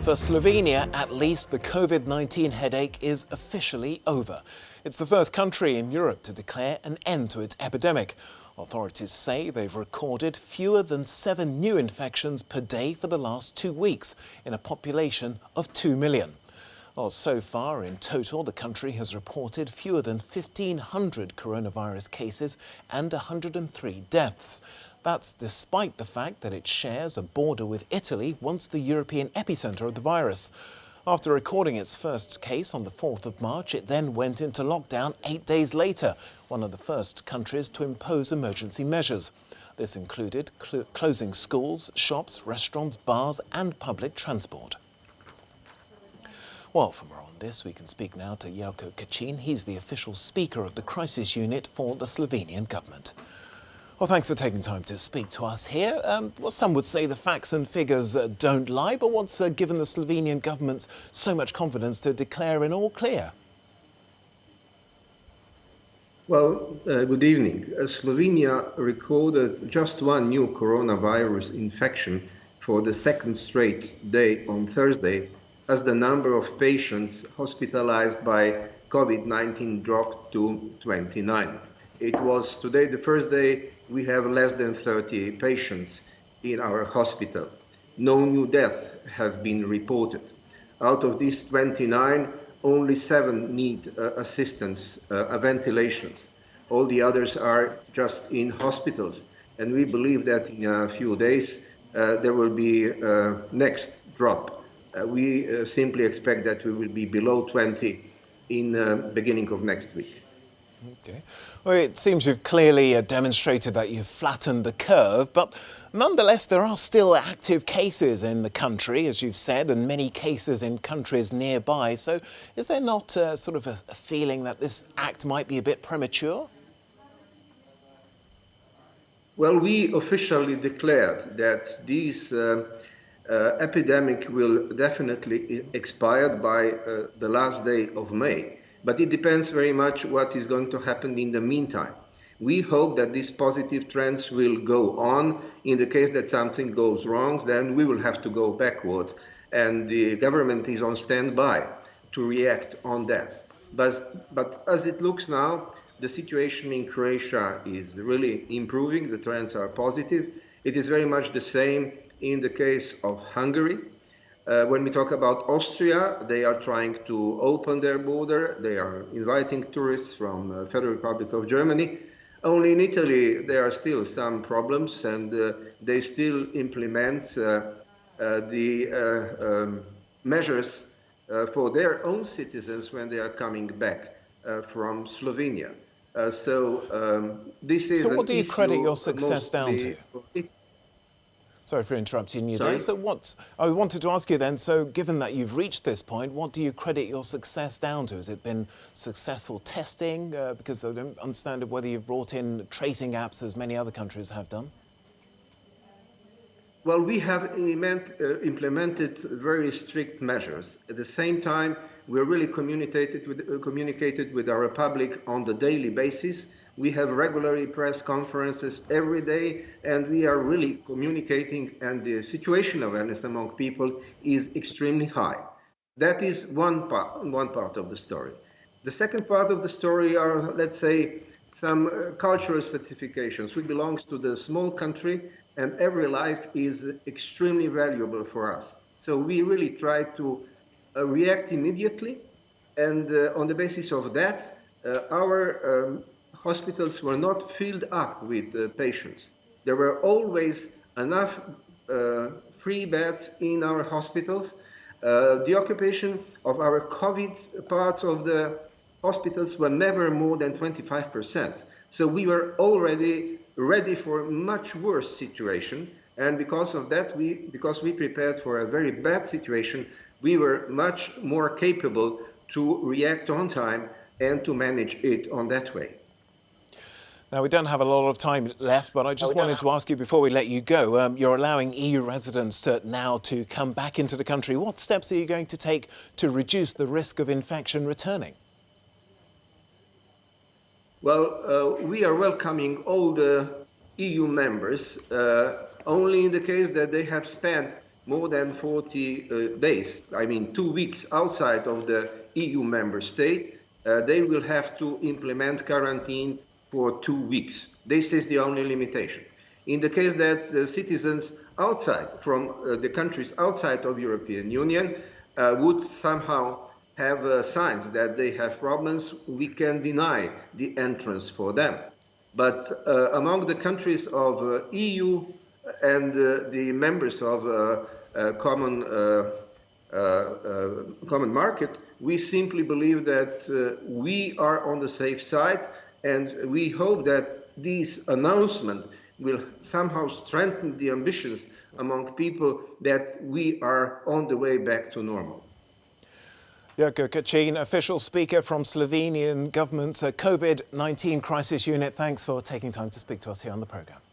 For Slovenia, at least, the COVID-19 headache is officially over. It's the first country in Europe to declare an end to its epidemic. Authorities say they've recorded fewer than 7 new infections per day for the last 2 weeks in a population of 2 million. Well, so far, in total, the country has reported fewer than 1,500 coronavirus cases and 103 deaths. That's despite the fact that it shares a border with Italy, once the European epicenter of the virus. After recording its first case on the 4th of March, it then went into lockdown 8 days later, one of the first countries to impose emergency measures. This included closing schools, shops, restaurants, bars and public transport. Well, for more on this, we can speak now to Jelko Kacin. He's the official speaker of the crisis unit for the Slovenian government. Well, thanks for taking time to speak to us here. Well, some would say the facts and figures don't lie, but what's given the Slovenian government so much confidence to declare an all clear? Well, good evening. Slovenia recorded just one new coronavirus infection for the second straight day on Thursday, as the number of patients hospitalized by COVID-19 dropped to 29. It was today the first day we have less than 30 patients in our hospital. No new deaths have been reported. Out of these 29, only 7 need assistance, ventilations. All the others are just in hospitals. And we believe that in a few days there will be a next drop. We simply expect that we will be below 20 in the beginning of next week. Okay. Well, it seems you've clearly demonstrated that you've flattened the curve, but nonetheless there are still active cases in the country, as you've said, and many cases in countries nearby. So is there not sort of a feeling that this act might be a bit premature? Well, we officially declared that this epidemic will definitely expire by the last day of May. But it depends very much what is going to happen in the meantime. We hope that these positive trends will go on. In the case that something goes wrong, then we will have to go backward. And the government is on standby to react on that. But as it looks now, the situation in Croatia is really improving. The trends are positive. It is very much the same in the case of Hungary. When we talk about Austria, they are trying to open their border. They are inviting tourists from the Federal Republic of Germany. Only in Italy, there are still some problems, and they still implement the measures for their own citizens when they are coming back from Slovenia. This is so what do you credit your success down to? Sorry for interrupting you there. So I wanted to ask you then, so given that you've reached this point, what do you credit your success down to? Has it been successful testing? Because I don't understand whether you've brought in tracing apps as many other countries have done. Well, we have implemented very strict measures. At the same time, we're really communicated with our public on the daily basis. We have regular press conferences every day, and we are really communicating, and the situation awareness among people is extremely high. That is one part of the story. The second part of the story are, let's say, some cultural specifications. We belong to the small country, and every life is extremely valuable for us. So we really try to react immediately, and on the basis of that, our hospitals were not filled up with patients. There were always enough free beds in our hospitals. The occupation of our COVID parts of the hospitals were never more than 25%. So we were already ready for a much worse situation. And because of that, because we prepared for a very bad situation, we were much more capable to react on time and to manage it on that way. Now, we don't have a lot of time left, but I just wanted to ask you before we let you go, you're allowing EU residents now to come back into the country. What steps are you going to take to reduce the risk of infection returning? Well, we are welcoming all the EU members, only in the case that they have spent more than 40 days, I mean 2 weeks outside of the EU member state, they will have to implement quarantine for 2 weeks. This is the only limitation. In the case that citizens outside, from the countries outside of European Union would somehow have signs that they have problems, we can deny the entrance for them. But among the countries of EU and the members of common market, we simply believe that we are on the safe side, and we hope that this announcement will somehow strengthen the ambitions among people that we are on the way back to normal. Jurko Kacin, official speaker from Slovenian government's COVID-19 crisis unit. Thanks for taking time to speak to us here on the programme.